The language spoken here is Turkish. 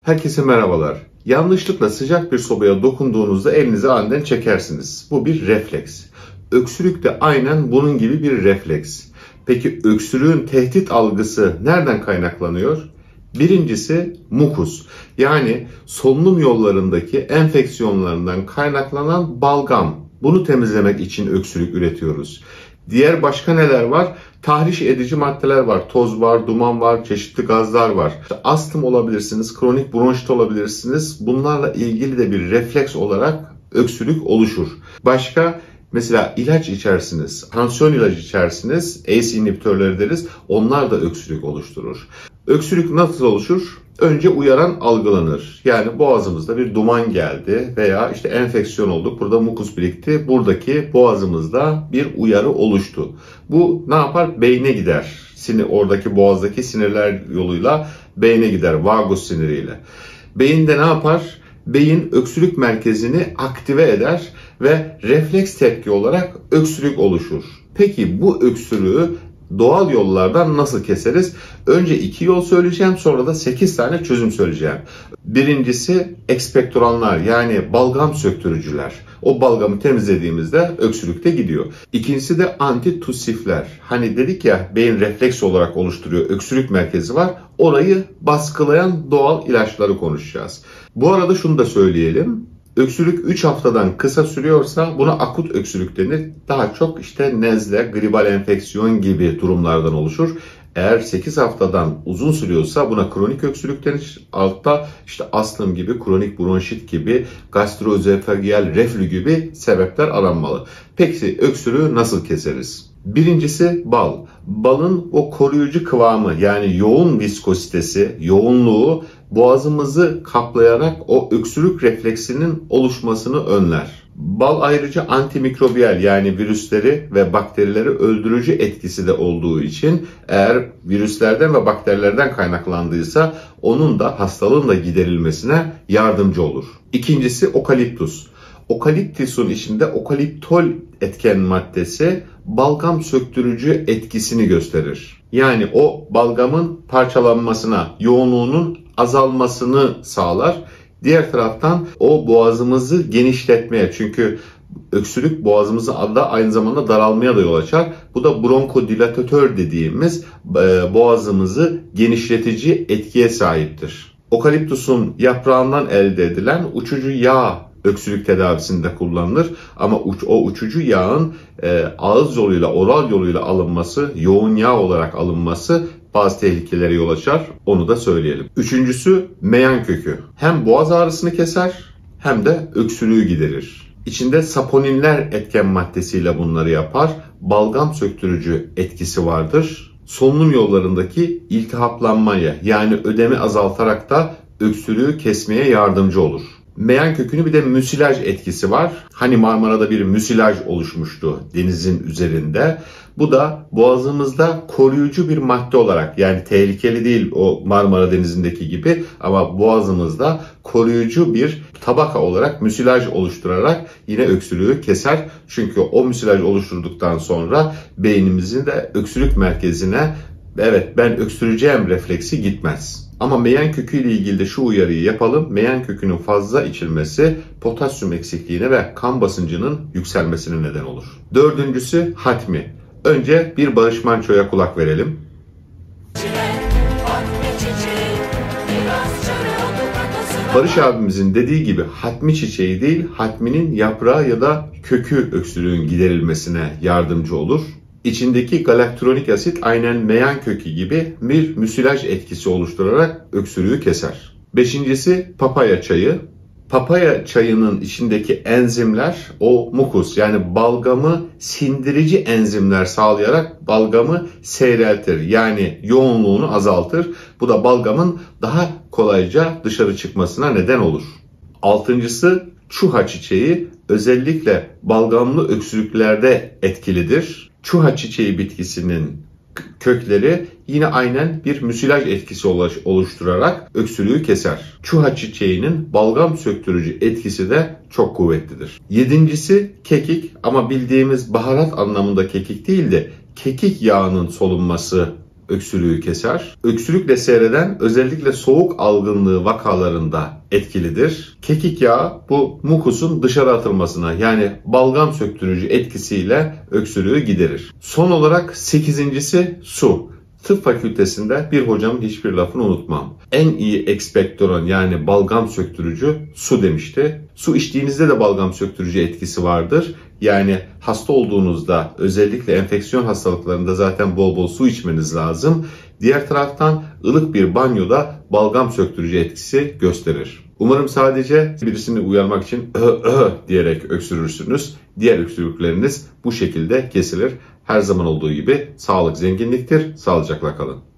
Herkese merhabalar. Yanlışlıkla sıcak bir sobaya dokunduğunuzda elinizi aniden çekersiniz. Bu bir refleks. Öksürük de aynen bunun gibi bir refleks. Peki öksürüğün tehdit algısı nereden kaynaklanıyor? Birincisi mukus, yani solunum yollarındaki enfeksiyonlarından kaynaklanan balgam. Bunu temizlemek için öksürük üretiyoruz. Diğer başka neler var? Tahriş edici maddeler var. Toz var, duman var, çeşitli gazlar var. Astım olabilirsiniz, kronik bronşit olabilirsiniz. Bunlarla ilgili de bir refleks olarak öksürük oluşur. Başka mesela ilaç içersiniz, tansiyon ilacı içersiniz, ACE inhibitörleri deriz. Onlar da öksürük oluşturur. Öksürük nasıl oluşur? Önce uyaran algılanır. Yani boğazımızda bir duman geldi veya işte enfeksiyon olduk. Burada mukus birikti. Buradaki boğazımızda bir uyarı oluştu. Bu ne yapar? Beyne gider. Oradaki boğazdaki sinirler yoluyla beyne gider. Vagus siniriyle. Beyinde ne yapar? Beyin öksürük merkezini aktive eder ve refleks tepki olarak öksürük oluşur. Peki bu öksürüğü doğal yollardan nasıl keseriz? Önce 2 yol söyleyeceğim, sonra da 8 tane çözüm söyleyeceğim. Birincisi ekspektoranlar, yani balgam söktürücüler. O balgamı temizlediğimizde öksürük de gidiyor. İkincisi de antitussifler. Hani dedik ya, beyin refleks olarak oluşturuyor, öksürük merkezi var. Orayı baskılayan doğal ilaçları konuşacağız. Bu arada şunu da söyleyelim. Öksürük 3 haftadan kısa sürüyorsa buna akut öksürük denir. Daha çok işte nezle, gribal enfeksiyon gibi durumlardan oluşur. Eğer 8 haftadan uzun sürüyorsa buna kronik öksürük denir. Altta işte astım gibi, kronik bronşit gibi, gastroözofagiyal reflü gibi sebepler aranmalı. Peki öksürüğü nasıl keseriz? Birincisi bal. Balın o koruyucu kıvamı, yani yoğun viskozitesi, yoğunluğu boğazımızı kaplayarak o öksürük refleksinin oluşmasını önler. Bal ayrıca antimikrobiyal, yani virüsleri ve bakterileri öldürücü etkisi de olduğu için eğer virüslerden ve bakterilerden kaynaklandıysa onun da hastalığın da giderilmesine yardımcı olur. İkincisi okaliptus. Okaliptusun içinde okaliptol etken maddesi balgam söktürücü etkisini gösterir. Yani o balgamın parçalanmasına, yoğunluğunun azalmasını sağlar. Diğer taraftan o boğazımızı genişletmeye, çünkü öksürük boğazımızı da aynı zamanda daralmaya da yol açar. Bu da bronkodilatatör dediğimiz boğazımızı genişletici etkiye sahiptir. Okaliptusun yaprağından elde edilen uçucu yağ öksürük tedavisinde kullanılır. Ama o uçucu yağın ağız yoluyla, oral yoluyla alınması, yoğun yağ olarak alınması bazı tehlikelere yol açar. Onu da söyleyelim. Üçüncüsü meyan kökü. Hem boğaz ağrısını keser hem de öksürüğü giderir. İçinde saponinler etken maddesiyle bunları yapar. Balgam söktürücü etkisi vardır. Solunum yollarındaki iltihaplanmayı, yani ödemi azaltarak da öksürüğü kesmeye yardımcı olur. Meyan kökünün bir de müsilaj etkisi var. Hani Marmara'da bir müsilaj oluşmuştu denizin üzerinde. Bu da boğazımızda koruyucu bir madde olarak, yani tehlikeli değil o Marmara Denizi'ndeki gibi, ama boğazımızda koruyucu bir tabaka olarak müsilaj oluşturarak yine öksürüğü keser. Çünkü o müsilaj oluşturduktan sonra beynimizin de öksürük merkezine evet ben öksüreceğim refleksi gitmez. Ama meyan kökü ile ilgili de şu uyarıyı yapalım. Meyan kökünün fazla içilmesi potasyum eksikliğine ve kan basıncının yükselmesine neden olur. Dördüncüsü hatmi. Önce bir Barış Manço'ya kulak verelim. Barış abimizin dediği gibi hatmi çiçeği değil, hatminin yaprağı ya da kökü öksürüğün giderilmesine yardımcı olur. İçindeki galaktronik asit aynen meyan kökü gibi bir müsilaj etkisi oluşturarak öksürüğü keser. Beşincisi papaya çayı. Papaya çayının içindeki enzimler o mukus, yani balgamı sindirici enzimler sağlayarak balgamı seyreltir. Yani yoğunluğunu azaltır. Bu da balgamın daha kolayca dışarı çıkmasına neden olur. Altıncısı çuha çiçeği, özellikle balgamlı öksürüklerde etkilidir. Çuha çiçeği bitkisinin kökleri yine aynen bir müsilaj etkisi oluşturarak öksürüğü keser. Çuha çiçeğinin balgam söktürücü etkisi de çok kuvvetlidir. Yedincisi kekik, ama bildiğimiz baharat anlamında kekik değil de kekik yağının solunması öksürüğü keser. Öksürükle seyreden özellikle soğuk algınlığı vakalarında etkilidir. Kekik yağı bu mukusun dışarı atılmasına yani balgam söktürücü etkisiyle öksürüğü giderir. Son olarak 8.'si su. Tıp fakültesinde bir hocamın hiçbir lafını unutmam. En iyi ekspektoran yani balgam söktürücü su demişti. Su içtiğinizde de balgam söktürücü etkisi vardır. Yani hasta olduğunuzda özellikle enfeksiyon hastalıklarında zaten bol bol su içmeniz lazım. Diğer taraftan ılık bir banyoda balgam söktürücü etkisi gösterir. Umarım sadece birisini uyarmak için diyerek öksürürsünüz. Diğer öksürükleriniz bu şekilde kesilir. Her zaman olduğu gibi sağlık zenginliktir. Sağlıcakla kalın.